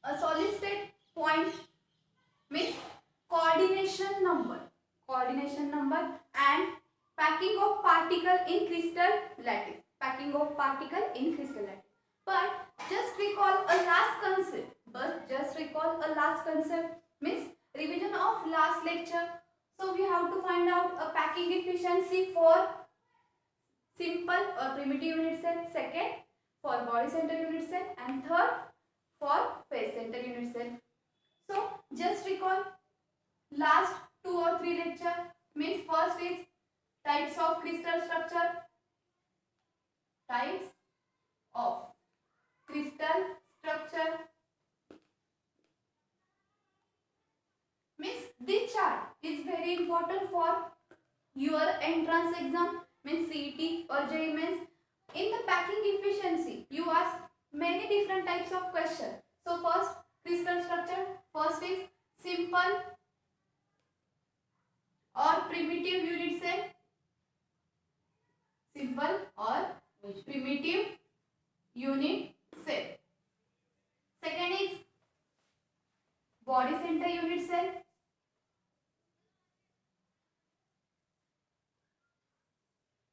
A solid state point means coordination number and packing of particle in crystal lattice. But just recall a last concept means revision of last lecture. So we have to find out a packing efficiency for simple or primitive unit cell, second for body center unit cell, and third for phase center unit cell. So just recall last 2 or 3 lecture means first is types of crystal structure, types of crystal structure means this chart is very important for your entrance exam means CET or JEE means. In the packing efficiency you ask many different types of question. So first crystal structure, first is simple or primitive unit cell, simple or primitive unit cell. Second is body center unit cell,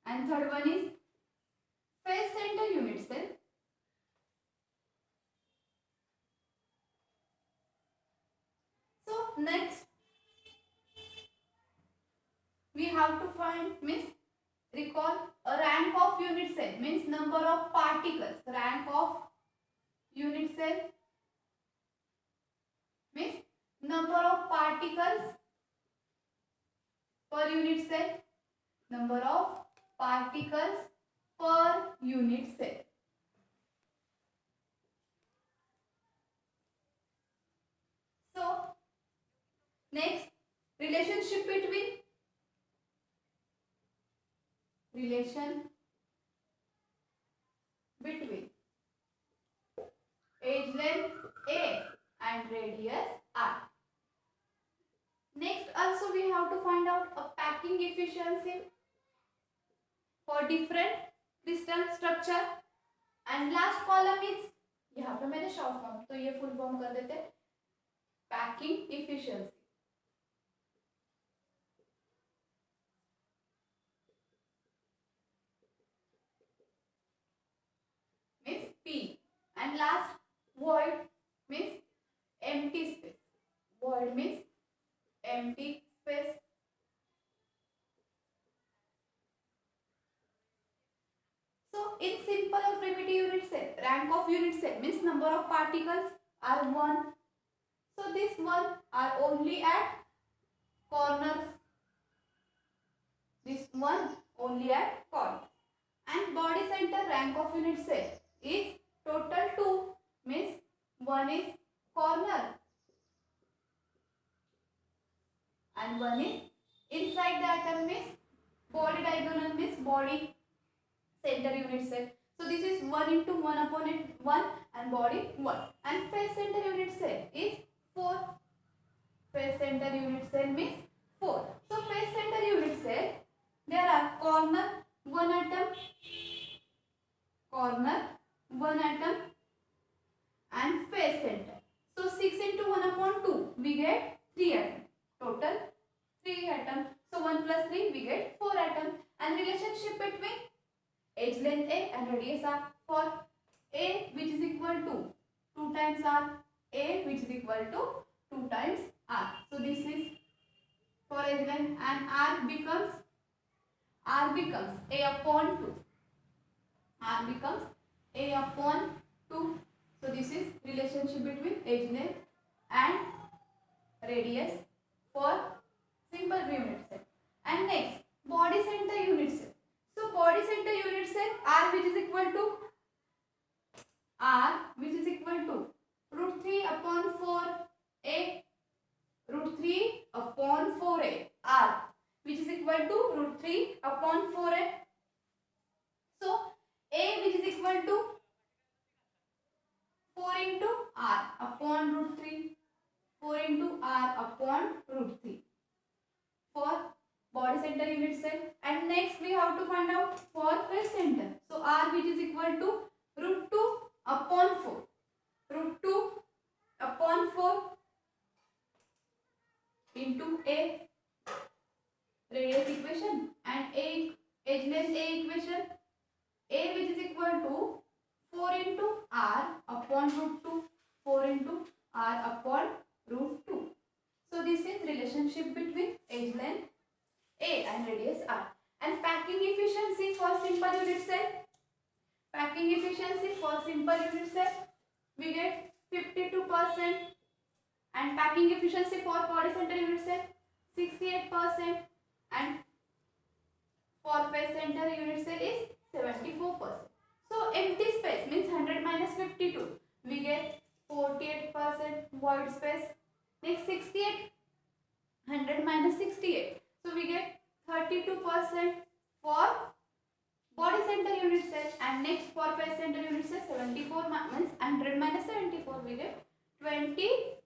and third one is phase center unit cell. So next we have to find means recall a rank of unit cell means number of particles. Rank of unit cell means number of particles per unit cell. Number of particles per unit cell. So next relationship between edge length A and radius R. Next also we have to find out a packing efficiency for different crystal structure, and last column is यहाँ पे मैंने short form तो ये full form कर देते हैं packing efficiency means P, and last void means empty space. Void means empty space. So in simple or primitive unit cell, rank of unit cell means number of particles are 1. So this one are only at corners. This one only at corners. And body center rank of unit cell is total 2 means 1 is corner and 1 is inside the atom means body diagonal means body center unit cell. So this is 1 into 1 upon it 1 and body 1, and phase center unit cell is 4. Phase center unit cell means 4. So phase center unit cell there are corner 1 atom and phase center. So 6 into 1 upon 2 we get 3 atom. Total 3 atom. So 1 plus 3 we get 4 atom. And relationship between edge length A and radius R. For A which is equal to 2 times R, A which is equal to 2 times R. So this is for edge length, and R becomes A upon 2. R becomes A upon 2. So this is relationship between edge length and radius for simple unit cell. And next body center unit cell. So body center unit cell R which is equal to root 3 upon 4A, root 3 upon 4A, R which is equal to root 3 upon 4A. So A which is equal to 4 into R upon root 3, 4 into R upon root 3 for body center unit cell. And next we have to find out for phase center. So R which is equal to root 2 upon 4, root 2 A radius equation and edge length A equation. A which is equal to 4 into r upon root 2. 4 into r upon root 2. So this is relationship between edge length A and radius r. And packing efficiency for simple unit cell. Packing efficiency for simple unit cell, we get 52%. And packing efficiency for polycenter unit cell, 68%. And for face center unit cell is 74%. So empty space means 100 minus 52. We get 48% void space. Next 68. 100 minus 68. So we get 32% for body center unit cell. And next for face center unit cell 74 means 100 minus 74. We get 26%.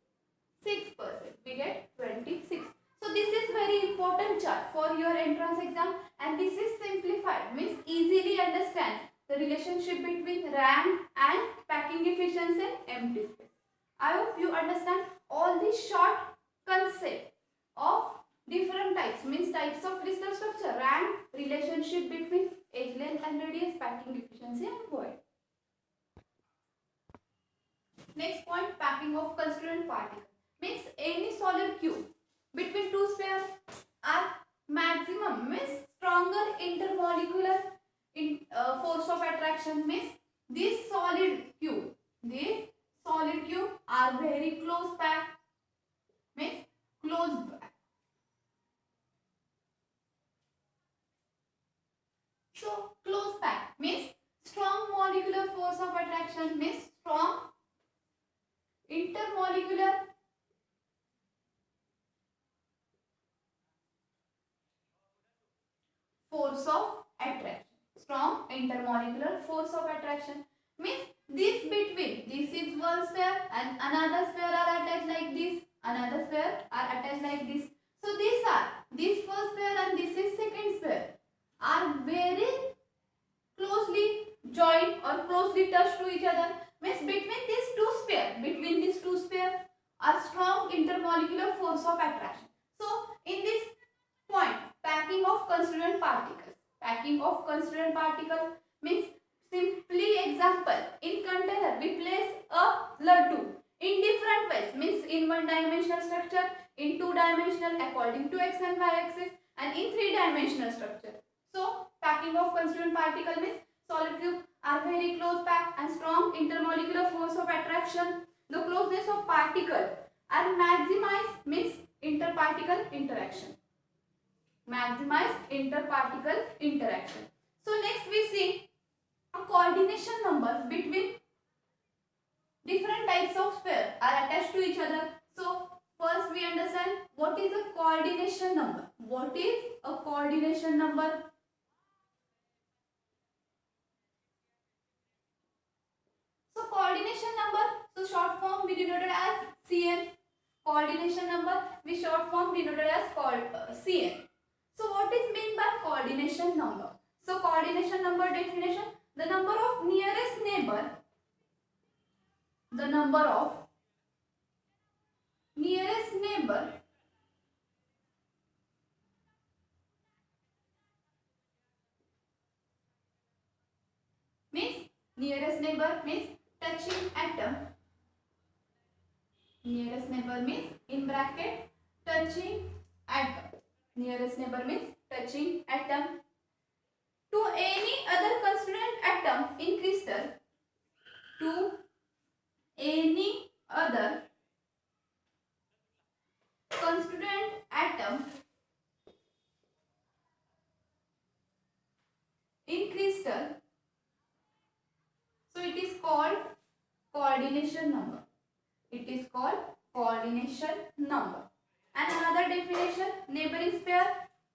We get 26. So this is very important chart for your entrance exam, and this is simplified means easily understand the relationship between rank and packing efficiency and empty space. I hope you understand all these short concept of different types means types of crystal structure, rank, relationship between edge length and radius, packing efficiency and void. Next point, packing of constituent particle means any solid cube between two spheres are maximum means stronger intermolecular force of attraction means this solid cube are very close packed means close packed. So close packed means strong molecular force of attraction means strong intermolecular force of attraction. Strong intermolecular force of attraction means this between this is one sphere and another sphere are attached like this, another sphere are attached like this. So these are this first sphere and this is second sphere are very closely joined or closely touched to each other means between these two sphere are strong intermolecular force of attraction. So in this point, packing of constituent particles. Packing of constituent particle means simply example in container we place a laddu in different ways means in one dimensional structure, in two dimensional according to x and y axis, and in three dimensional structure. So packing of constituent particle means solid cube are very close packed and strong intermolecular force of attraction. The closeness of particle are maximized means interparticle interaction. Maximize interparticle interaction. So next we see a coordination number between different types of sphere are attached to each other. So first we understand what is a coordination number. What is a coordination number? So coordination number, so short form we denoted as CN. Coordination number we short form denoted as CN. So what is meant by coordination number? So coordination number definition, the number of nearest neighbor, the number of nearest neighbor means touching atom. Nearest neighbor means in bracket touching atom. Nearest neighbor means touching atom to any other constituent atom in crystal. To any other constituent atom in crystal. So it is called coordination number. It is called coordination number. And another definition, neighboring sphere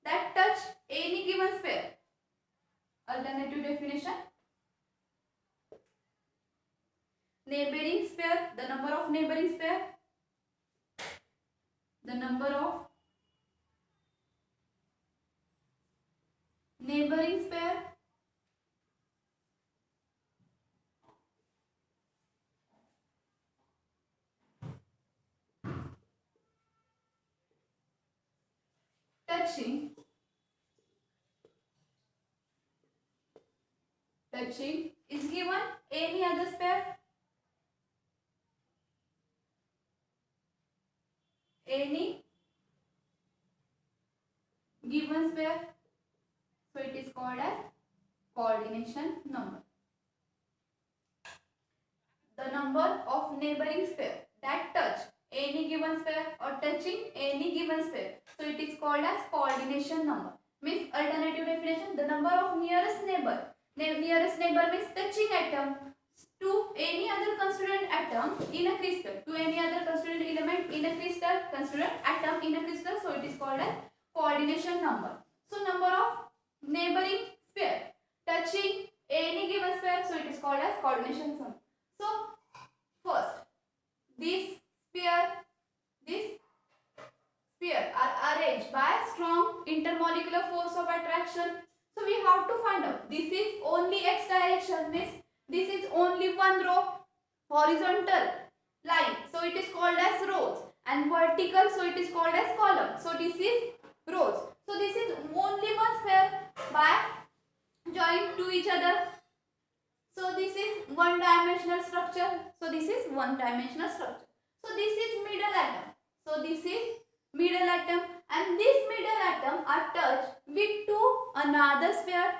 that touch any given sphere. Alternative definition, neighboring sphere, the number of neighboring sphere, the number of neighboring sphere touching is given any other pair, any given pair, so it is called as coordination number. The number of neighboring pair that touch any given pair or touching any given pair, so it is called as coordination number. Means alternative definition, the number of nearest neighbor. Nearest neighbor means touching atom to any other constituent atom in a crystal, to any other constituent element in a crystal, constituent atom in a crystal, so it is called as coordination number. So number of neighboring pair touching any given pair, so it is called as coordination number. So first, this sphere are arranged by strong intermolecular force of attraction. So we have to find out. This is only x direction, means this is only one row, horizontal line, so it is called as rows, and vertical, so it is called as column. So this is rows. So this is only one sphere by joined to each other. So this is one dimensional structure. So this is one dimensional structure. So this is middle atom. So this is middle atom, and this middle atom are touched with another sphere.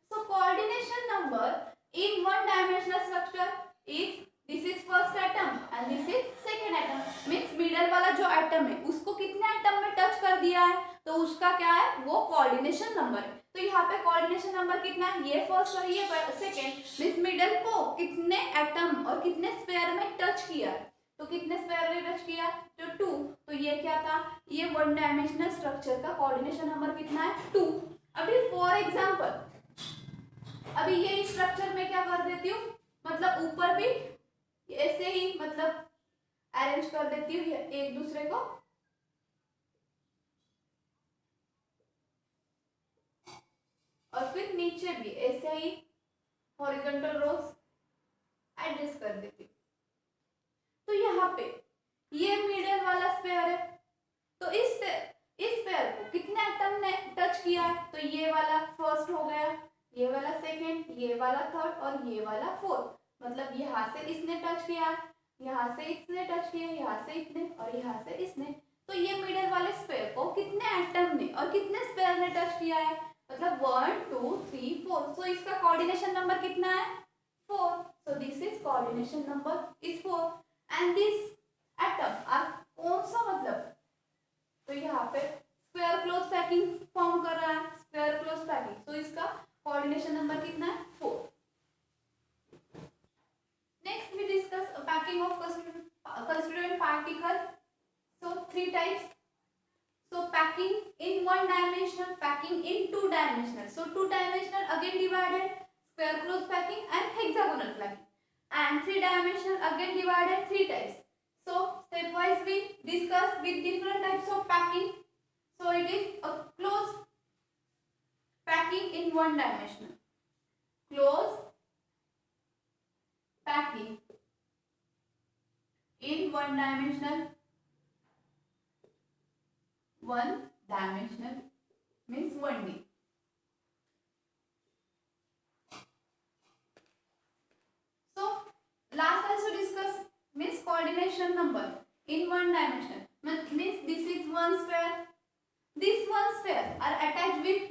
So coordination number in one dimensional structure is, this is first atom and this is second atom. Means middle वाला जो atom है उसको कितने atom में touch कर दिया है, तो उसका क्या है, वो coordination number है. तो यहाँ पे coordination number कितना है, ये first और ये second. मीन्स मिडल को कितने एटम और कितने स्फेयर में टच किया, तो कितने स्फेयर में टच किया, तो 2. तो ये क्या था, ये वन डायमेंशनल स्ट्रक्चर का कोऑर्डिनेशन नंबर कितना है, 2. अभी फॉर एग्जांपल, अभी ये स्ट्रक्चर में क्या कर देती हूँ, मतलब ऊपर भी ऐसे ही मतलब अरेंज कर देती हूँ एक दूसरे को, और फिर नीचे भी ऐसे ही हॉरिजॉन्टल रोज एडजस्ट कर देती हूँ. तो यहाँ पे ये मिडिल वाला स्फेयर है, तो इस स्फेयर को कितने एटम ने टच किया है, तो ये वाला फर्स्ट हो गया, ये वाला सेकंड, ये वाला थर्ड और ये वाला फोर्थ. मतलब यहाँ से इसने टच किया, यहाँ से इसने टच किया, यहाँ से इसने और यहाँ से इसने. तो ये मिडिल वाले स्फेयर को कितने एटम ने और कितने स्फेयर ने टच किया है, मतलब 1 2 3 4. सो इसका कोऑर्डिनेशन नंबर कितना है, 4. So this is coordination number is 4. And this atom are कौन सा, मतलब तो यहाँ पे स्क्वायर क्लोज पैकिंग फॉर्म कर रहा है, स्क्वायर क्लोज पैकिंग. तो इसका कोऑर्डिनेशन नंबर कितना है, 4. Next we discuss packing of constituent particle. So 3 types. So packing in one dimensional, packing in 2 dimensional. So 2 dimensional again divided, square close packing and hexagonal packing. And 3 dimensional again divided 3 types. So stepwise we discuss with different types of packing. So it is a close packing in one dimensional. Close packing in one dimensional. One dimensional means 1D. So last also discuss means coordination number in one dimension. Means this is one sphere. This one sphere are attached with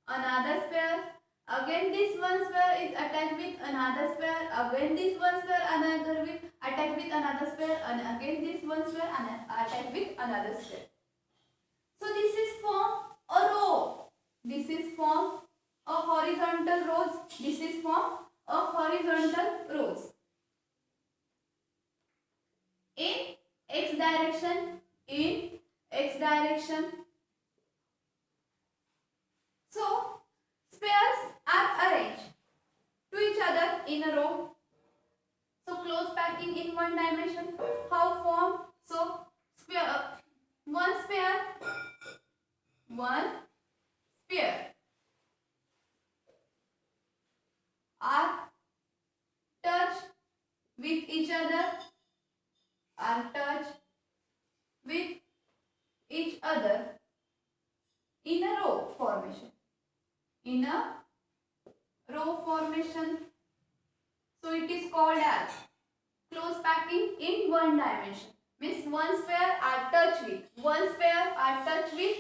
another sphere. Again this one sphere is attached with another sphere. Again this one sphere another with attached with another sphere, and again this one sphere attached with another sphere. So this is form a row. This is form a horizontal rows. This is form a horizontal rows. In x direction. In x direction. So spheres are arranged to each other in a row. So close packing in one dimension. How form? So sphere, one sphere are touched with each other, are touched with each other in a row formation. In a row formation. So it is called as close packing in one dimension. Means one sphere are touch with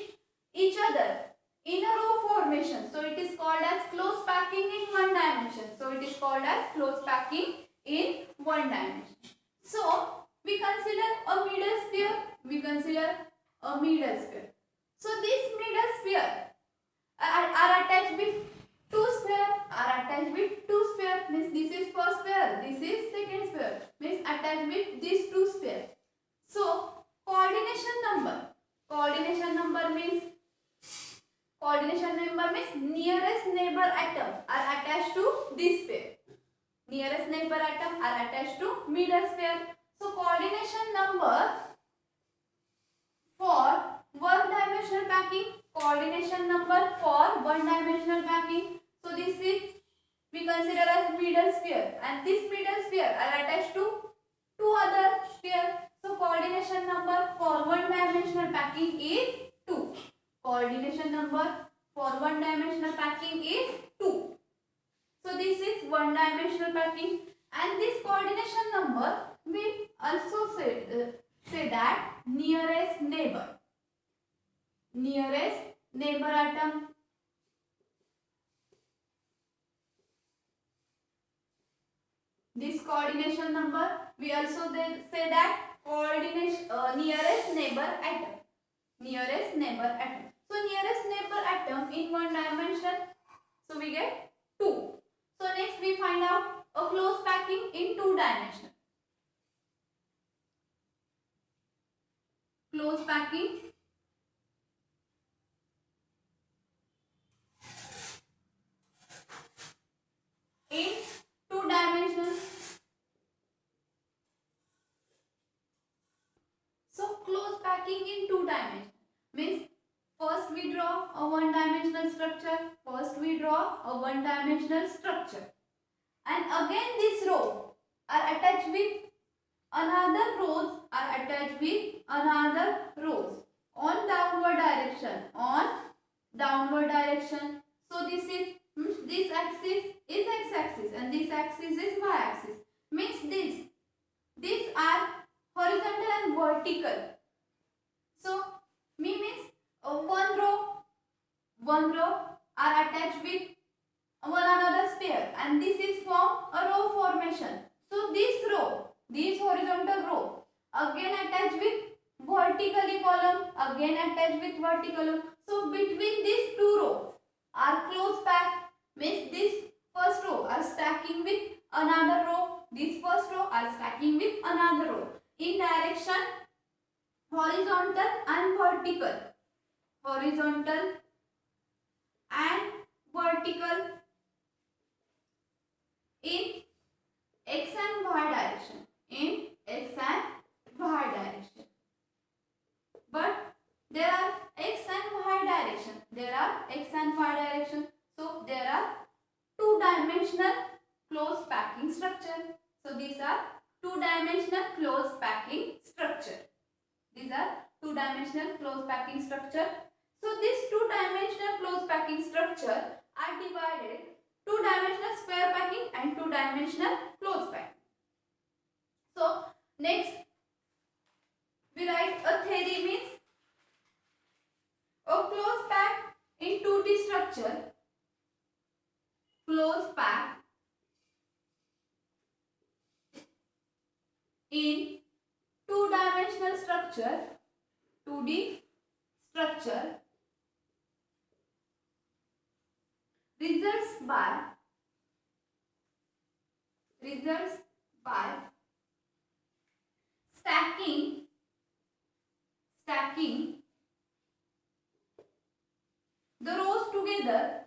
each other in a row formation. So it is called as close packing in one dimension. So it is called as close packing in one dimension. So we consider a middle sphere. So this middle sphere are attached with two sphere. Means this is first sphere, this is second sphere. Means attached with these two sphere. So coordination number means nearest neighbor atom are attached to this sphere. Nearest neighbor atom are attached to middle sphere. So coordination number for one dimensional packing. So this is we consider as middle sphere, and this middle sphere are attached to two other sphere. So coordination number for one dimensional packing is 2. Coordination number for one dimensional packing is 2. So this is one dimensional packing, and this coordination number we also say that nearest neighbor atom. This coordination number we also say that coordination nearest neighbor atom. So nearest neighbor atom in one dimension. So we get 2. So next we find out a close packing in two dimension. Close packing in two dimensions. So close packing in two dimensions means first we draw a one dimensional structure. And again this row are attached with another rows on downward direction. So this is this axis is x-axis and this axis is y-axis. Means these are horizontal and vertical. So means one row are attached with one another sphere, and this is form a row formation. So this horizontal row again attached with vertically column, So between these two rows are close packed. Means this first row are stacking with another row. This first row are stacking with another row in direction horizontal and vertical. In x and y direction. But there are x and y direction. So there are two dimensional close packing structure. So these are two dimensional close packing structure. So these two dimensional close packing structure are divided two dimensional square packing and two dimensional close packing. So next we write a theory means a close pack in 2D structure. Close pack in two-dimensional structure, 2D structure, results by stacking the rows together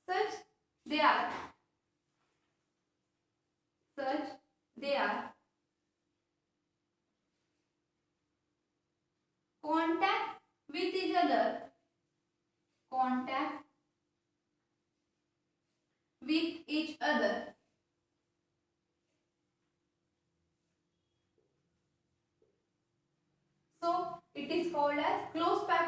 such they are contact with each other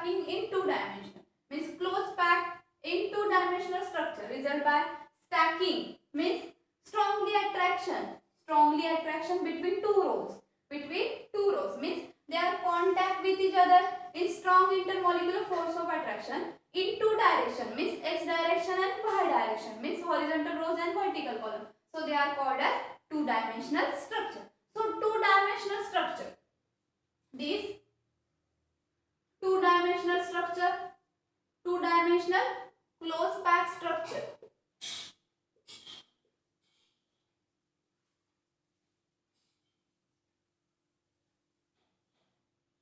packing in two dimension means close packed in two dimensional structure result by stacking means strongly attraction between two rows means they are contact with each other in strong intermolecular force of attraction in two direction means x direction and y direction means horizontal rows and vertical column. So they are called as two dimensional structure. So two dimensional structure, these two dimensional structure, two dimensional close packed structure.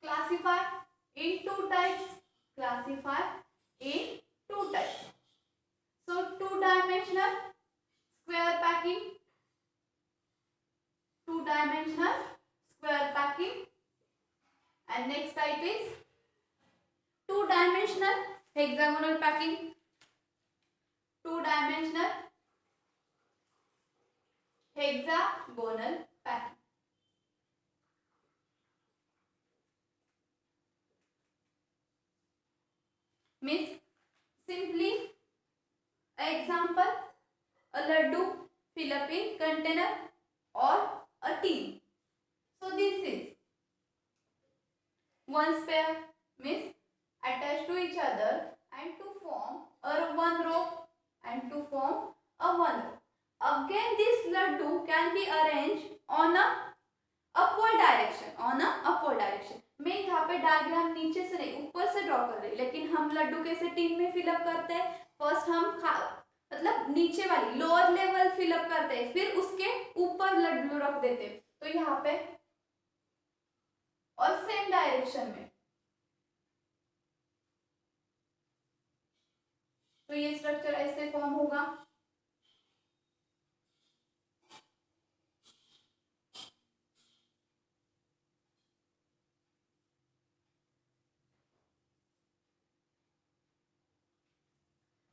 Classify in two types. So two dimensional square packing, and next type is two dimensional hexagonal packing. Means simply example, a laddu fill up in container or a tin. So this is one sphere means attached to each other and to form a one row. Again this laddu can be arranged on a upward direction. मैं यहाँ पे diagram नीचे से नहीं ऊपर से draw कर रही, लेकिन हम लड्डू कैसे टीन में फिलअप करते हैं, फर्स्ट हम मतलब नीचे वाली लोअर लेवल फिलअप करते हैं, फिर उसके ऊपर लड्डू रख देते हैं. तो यहाँ पे और सेम डायरेक्शन में, तो ये स्ट्रक्चर ऐसे फॉर्म होगा.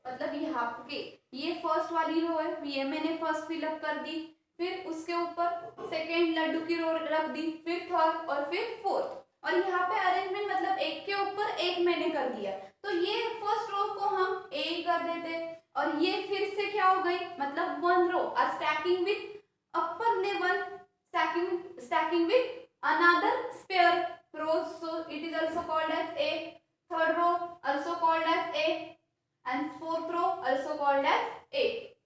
मतलब यहाँ पे ये फर्स्ट वाली रो है, ये मैंने फर्स्ट फिलअप कर दी, फिर उसके ऊपर सेकेंड लड्डू की रो रख दी, फिर थर्ड और फिर फोर्थ. और यहाँ पे अरेंजमेंट मतलब एक के ऊपर एक मैंने कर दिया. तो ये फर्स्ट रो को हम ए कर देते और ये फिर से क्या हो गई, मतलब one row are stacking with upper level, stacking with another spare rows. So it is also called as A. Third row also called as A. And fourth row also called as A.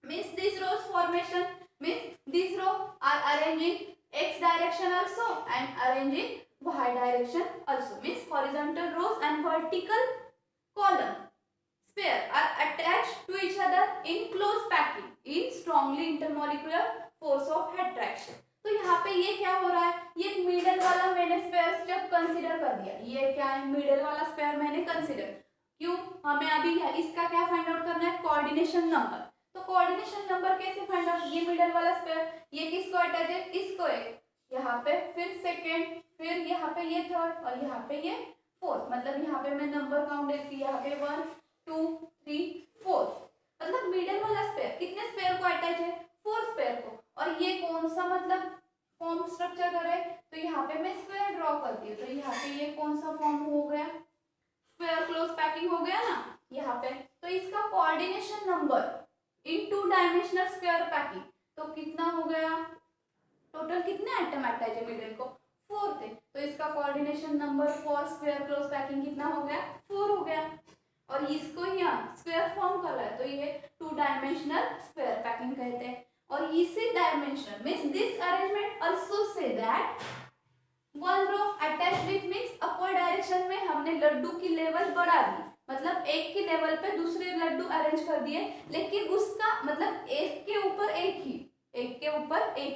Means this rows formation means these row are arranged in x direction also and arranged in y direction also. Means horizontal rows and vertical column sphere are attached to each other in close packing in strongly intermolecular force of attraction. तो यहाँ पे ये क्या हो रहा है, ये middle वाला मैंने स्पेयर जब कंसीडर कर दिया, ये क्या है मिडल वाला स्पेयर मैंने कंसीडर. क्यों, हमें अभी इसका क्या फाइंड आउट करना है, कोऑर्डिनेशन नंबर. तो कोऑर्डिनेशन नंबर कैसे फाइंड आउट, ये मिडल वाला स्क्वायर ये किसको अटैच है, इसको एक यहाँ पे, फिर सेकंड, फिर यहाँ पे ये थर्ड और यहाँ पे ये फोर्थ. मतलब यहाँ पे मैं नंबर काउंट देखती, यहाँ पे 1 2 3 4. मतलब मिडल वाला स्क्वायर कितने स्क्वायर को अटैच है, 4 स्क्वायर को. और ये कौन सा मतलब फॉर्म स्ट्रक्चर कर रहे, तो यहाँ पे मैं स्क्वायर ड्रॉ करती हूँ. तो यहाँ पे ये कौन सा फॉर्म हो गया, स्क्वायर क्लोज पैकिंग हो गया ना यहाँ पे. तो इसका coordination number in two dimensional square packing तो कितना हो गया, टोटल कितने एटम अटैच है मिडिल को, 4 थे. तो इसका coordination number for square close packing कितना हो गया, 4 हो गया. और इसको यहाँ स्क्वायर फॉर्म कर रहा है तो ये टू डायमेंशनल स्क्वायर पैकिंग कहते हैं. और इसी dimensional means this arrangement also say that one row attach with means upward direction में हमने लड्डू की लेवल बढ़ा दी, मतलब एक की लेवल पे दूसरे लड्डू अरेंज कर दिए, लेकिन उसका मतलब एक के ऊपर एक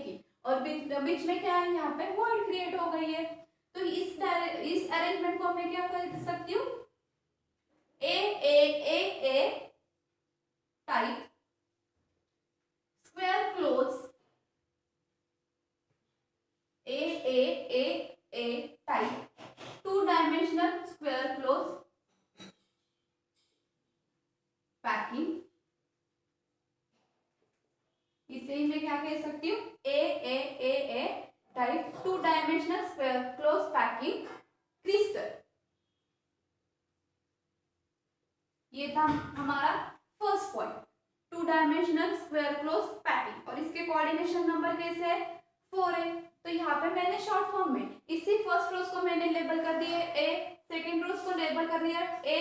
ही और बीच में क्या है, यहाँ पे वॉइड क्रिएट हो गई है. तो इस अरेंजमेंट को मैं क्या कर सकती हूँ, a type square close, a type two dimensional square close packing. इसे ही मैं क्या कह सकती हूँ, a type two dimensional square close packing crystal. ये था हमारा first point, 2 dimensional square close packing. और इसके कोऑर्डिनेशन नंबर कैसे है, 4 है। तो यहाँ पे मैंने शॉर्ट फॉर्म में इसी फर्स्ट रोज को मैंने लेबल कर दिए ए, सेकेंड रोज को लेबल कर दिया ए,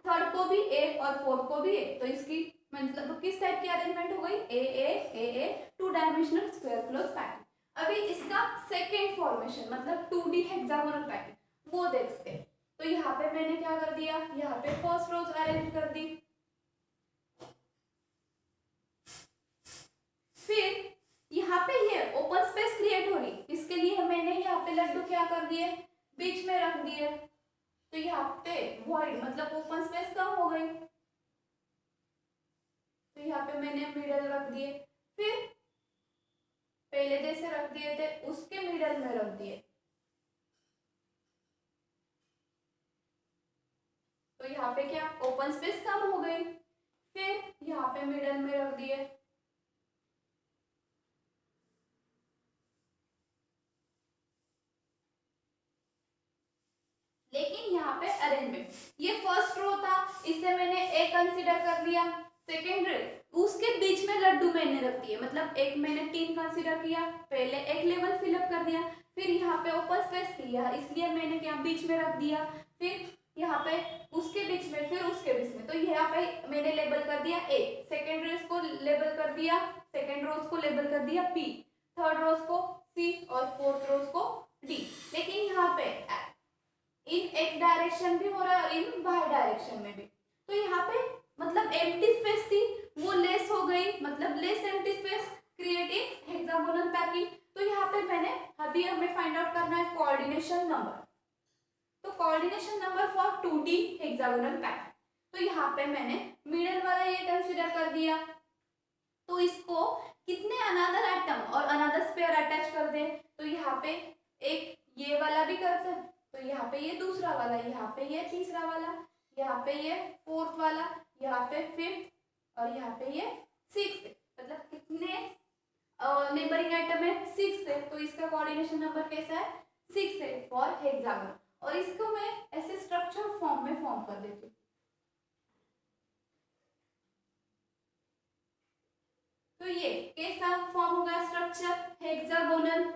थर्ड को भी ए और फोर्थ को भी ए। तो इसकी मतलब किस टाइप की अरेंजमेंट हो गई, ए 2 डायमेंशनल स्क्वायर क्लोज पैकिंग। अभी इसका सेकेंड फॉर्मेशन मतलब 2D हेक्सागोनल पैकिंग वो देखते हैं। तो यहाँ पे मैंने क्या कर दिया, यहाँ पे फर्स्ट रोज अरेंज कर दी, फिर यहाँ पे ये ओपन स्पेस क्रिएट हो रही, इसके लिए मैंने यहाँ पे लड्डू क्या कर दिए, बीच में रख दिए। तो यहाँ पे वॉइड मतलब ओपन स्पेस कम हो गई, तो यहाँ पे मैंने मिडल रख दिए, फिर पहले जैसे रख दिए थे उसके मिडल में रख दिए। तो यहाँ पे क्या ओपन स्पेस कम हो गई, फिर यहाँ पे मिडल में रख दिए। लेकिन यहाँ पे अरेंजमेंट, ये फर्स्ट रो था, इसे मैंने ए कंसीडर कर लिया, सेकेंड रो उसके बीच में लड्डू मैंने रख दिए, मतलब एक मैंने 3 कंसीडर किया, पहले एक लेवल फिलअप कर दिया, फिर यहाँ पे ओपन स्पेस किया इसलिए मैंने क्या बीच में रख दिया, फिर यहाँ पे उसके बीच में, फिर उसके बीच में। तो यहाँ पे मैंने लेबल कर दिया ए, सेकेंड रोज को लेबल कर दिया, सेकेंड रोज को लेबल कर दिया बी, थर्ड रोज को सी और फोर्थ रोज को डी। लेकिन यहाँ पे इन एक डायरेक्शन भी हो रहा है और इन बाय डायरेक्शन में भी। तो यहाँ पे मतलब एम्प्टी स्पेस थी वो लेस हो गई, मतलब less empty space creating hexagonal packing. तो यहाँ पे मैंने अभी हमें फाइंड आउट करना है कोऑर्डिनेशन नंबर। तो coordination number for 2D hexagonal packing, तो यहाँ पे मैंने मिडल वाला ये कंसीडर कर दिया। तो इसको कितने अनदर एटम और अनदर स्पेयर अटैच कर दे, तो यहाँ पे एक ये वाला भी करते हैं, तो यहाँ पे ये दूसरा वाला, यहाँ पे ये तीसरा वाला, यहाँ पे ये फोर्थ वाला, यहाँ पे फिफ्थ और यहाँ पे ये सिक्स्थ। मतलब कितने नेबरिंग आइटम है, 6 है। तो इसका कोऑर्डिनेशन नंबर कैसा है, 6 है फॉर हेक्सागोन। और इसको मैं ऐसे स्ट्रक्चर फॉर्म में फॉर्म कर देती हूँ। तो ये कैसा फॉर्म हो गया स्ट्रक्चर, हेक्सागोनल,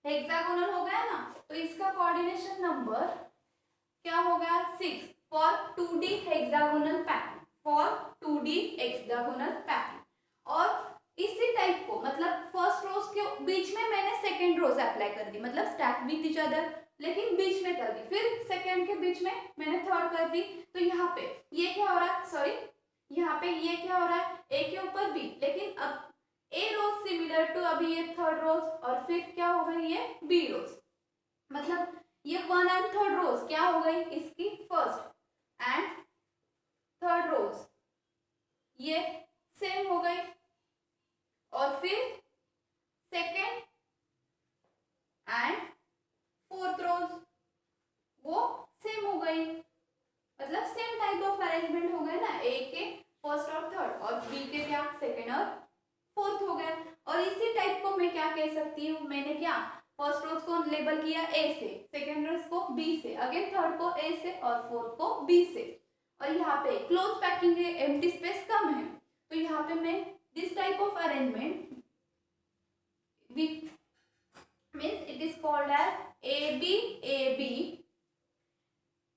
हेक्सागोनल हो गया ना। तो इसका कोऑर्डिनेशन नंबर क्या हो गया, 6 for 2D hexagonal packing, for 2D hexagonal packing. और इसी टाइप को मतलब फर्स्ट रोज के बीच में मैंने सेकेंड रोज अप्लाई कर दी, मतलब स्टैक विद ईच अदर, लेकिन बीच में कर दी, फिर सेकेंड के बीच में मैंने थर्ड कर दी। तो यहाँ पे ये क्या हो रहा है, सॉरी यहाँ पे ये क्या हो रहा है, ए के ऊपर बी, लेकिन अब ए रोज सिमिलर टू अभी ये थर्ड रोज, और फिर क्या हो गई ये बी रोज, मतलब ये 1 एंड थर्ड रोज क्या हो गई इसकी फर्स्ट एंड थर्ड रोज ये सेम हो गई, और फिर सेकेंड एंड फोर्थ रोज वो सेम हो गई, मतलब सेम टाइप ऑफ अरेंजमेंट हो गए ना, ए के फर्स्ट और थर्ड और बी के क्या सेकेंड और फोर्थ हो गए। और इसी टाइप को मैं क्या कह सकती हूँ, मैंने क्या फर्स्ट रोज को लेबल किया ए से, सेकेंड रोज को बी से, अगेन थर्ड को ए से और फोर्थ को बी से। और यहाँ पे क्लोज पैकिंग है, एम्प्टी स्पेस कम है, तो यहाँ पे मैं this type of arrangement means it is called as AB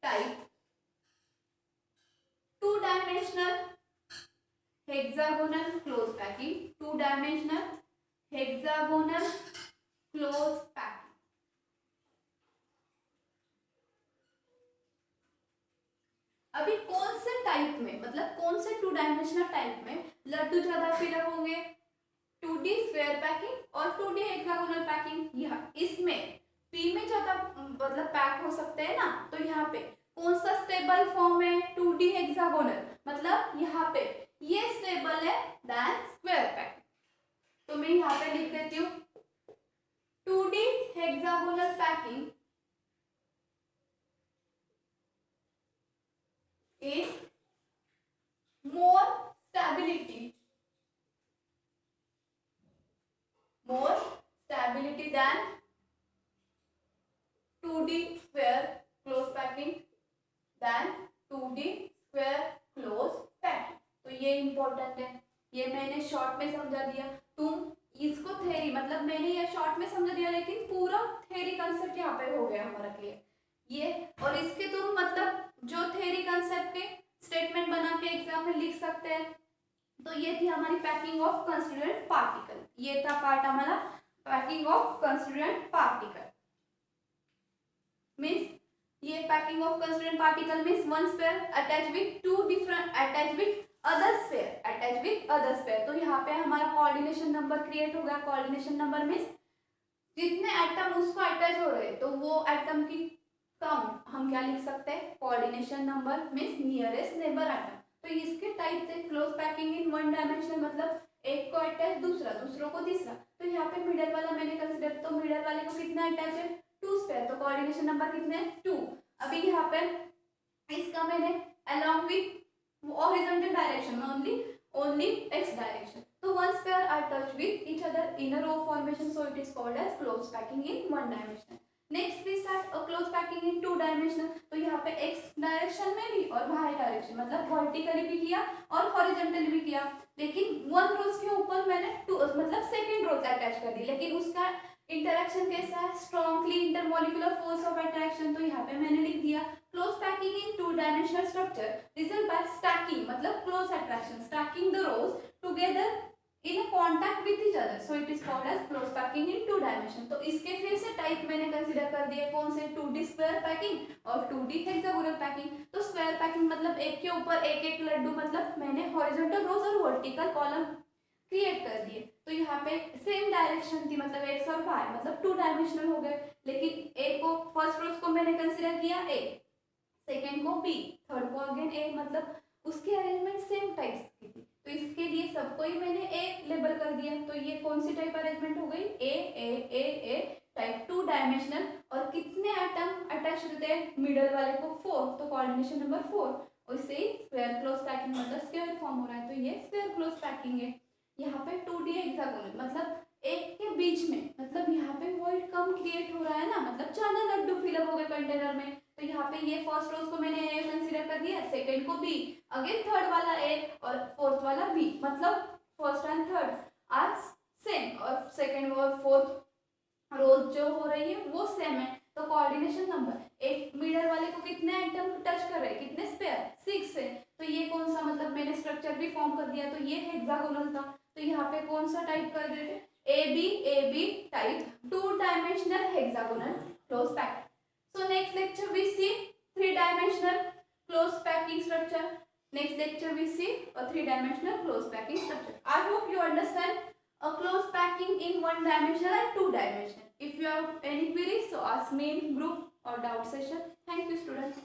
type 2-dimensional hexagonal close packing, 2-dimensional hexagonal close packing। अभी कौन से टाइप में, मतलब कौन से 2-डायमेंशनल टाइप में लड्डू ज्यादा फिलअप होंगे, 2D स्क्वायर पैकिंग और 2D हेक्सागोनल पैकिंग। यह इसमें P में ज्यादा मतलब पैक हो सकते हैं ना, तो यहाँ पे कौन सा स्टेबल फॉर्म है, 2D हेक्सागोनल, मतलब यहाँ पे ये स्टेबल है देन स्क्वायर पैकिंग। तो मैं यहाँ पे लिख देती हूँ 2D hexagonal packing is more stability than 2D square close packing, than 2D square close ये इम्पोर्टेंट है, ये मैंने शॉर्ट में समझा दिया। तुम इसको थ्योरी मतलब मैंने ये शॉर्ट में समझा दिया, लेकिन पूरा थ्योरी कंसेप्ट यहाँ पे हो गया हमारा क्लियर ये। और इसके तुम मतलब जो थ्योरी कंसेप्ट के स्टेटमेंट बना के एग्जाम में लिख सकते हैं। तो ये थी हमारी पैकिंग ऑफ कंस्टिट्यूएंट पार्टिकल, ये था पार्ट हमारा packing of constituent particle. Means ये packing of constituent particle means one sphere attach with two different attach with other sphere, attach with other sphere. तो यहाँ पे हमारा कोऑर्डिनेशन नंबर क्रिएट हो गया। कोऑर्डिनेशन नंबर मीन्स जितने atom उसको attach हो रहे हैं तो वो एटम की काउंट हम क्या लिख सकते हैं, coordination number means nearest neighbour atom. तो इसके टाइप से close packing in one dimensional मतलब एक को अटैच दूसरा, दूसरों को तीसरा। तो यहाँ पे मिडल वाला मैंने कंसिडर, तो मिडल वाले को कितना अटैच है, 2 स्पेयर, तो कोऑर्डिनेशन नंबर कितने हैं 2। अभी यहाँ पे इसका मैंने अलोंग विथ हॉरिजॉन्टल डायरेक्शन में only x direction, तो one sphere are touched with each other in a row formation, so it is called as close packing in one dimension. Next we start a close packing in two dimensional, तो यहाँ पे x direction में भी और y direction मतलब vertically भी किया और हॉरिजॉन्टली भी किया, लेकिन वन रोज के ऊपर मैंने टू मतलब सेकेंड रोज अटैच कर दी, लेकिन उसका इंटरेक्शन कैसा है, strongly intermolecular force of attraction. तो यहाँ पे मैंने लिख दिया close packing in two dimensional structure result by stacking मतलब close attraction, stacking the rows together in a contact with each other, so it is called as close packing in two dimension. तो इसके फिर से type मैंने consider कर दिए कौन से, 2D स्क्वायर पैकिंग और 2D हेक्सागोनल पैकिंग। तो स्क्वायर पैकिंग मतलब एक के ऊपर एक एक लड्डू, मतलब मैंने हॉरिजॉन्टल रोज और वर्टिकल कॉलम क्रिएट कर दिए। तो यहाँ पे सेम डायरेक्शन थी मतलब x और y मतलब 2 डायमेंशनल हो गए, लेकिन a को फर्स्ट रोज को मैंने कंसीडर किया a, सेकेंड को b, थर्ड को अगेन a, मतलब उसकी अरेंजमेंट सेम टाइप्स की थी। तो इसके लिए सबको ही मैंने a लेबल कर दिया। तो ये कौन सी टाइप अरेंजमेंट हो गई, a टाइप 2 डायमेंशनल। और कितने एटम अटैच रहते हैं, मिडल वाले को 4, तो कोऑर्डिनेशन नंबर 4। और इससे ही स्क्वायर क्लोज पैकिंग मतलब स्क्वायर फॉर्म हो रहा है, तो ये स्क्वायर क्लोज पैकिंग है। यहाँ पे 2D हेक्सागोनल मतलब एक के बीच में, मतलब यहाँ पे वॉइड कम क्रिएट हो रहा है ना, मतलब ज्यादा लड्डू फिलअप हो गए कंटेनर में। तो यहाँ पे ये फर्स्ट रोज को मैंने ए कंसीडर कर दिया, सेकंड को बी, अगेन थर्ड वाला ए और फोर्थ वाला बी, मतलब first and third are same और सेकंड और फोर्थ रोज जो हो रही है वो सेम है। तो कोऑर्डिनेशन नंबर एक मिडल वाले को कितने एटम टच कर रहे हैं, कितने स्पेयर, 6 है। तो ये कौन सा मतलब मैंने स्ट्रक्चर भी फॉर्म कर दिया, तो ये हेक्सागोनल था। तो यहाँ पे कौन सा टाइप कर देते, A B type 2 dimensional hexagonal close packing. So next lecture we see 3-dimensional close packing structure. Next lecture we see a 3-dimensional close packing structure. I hope you understand a close packing in 1 dimension and 2 dimension. If you have any queries, so ask me in group or doubt session. Thank you students.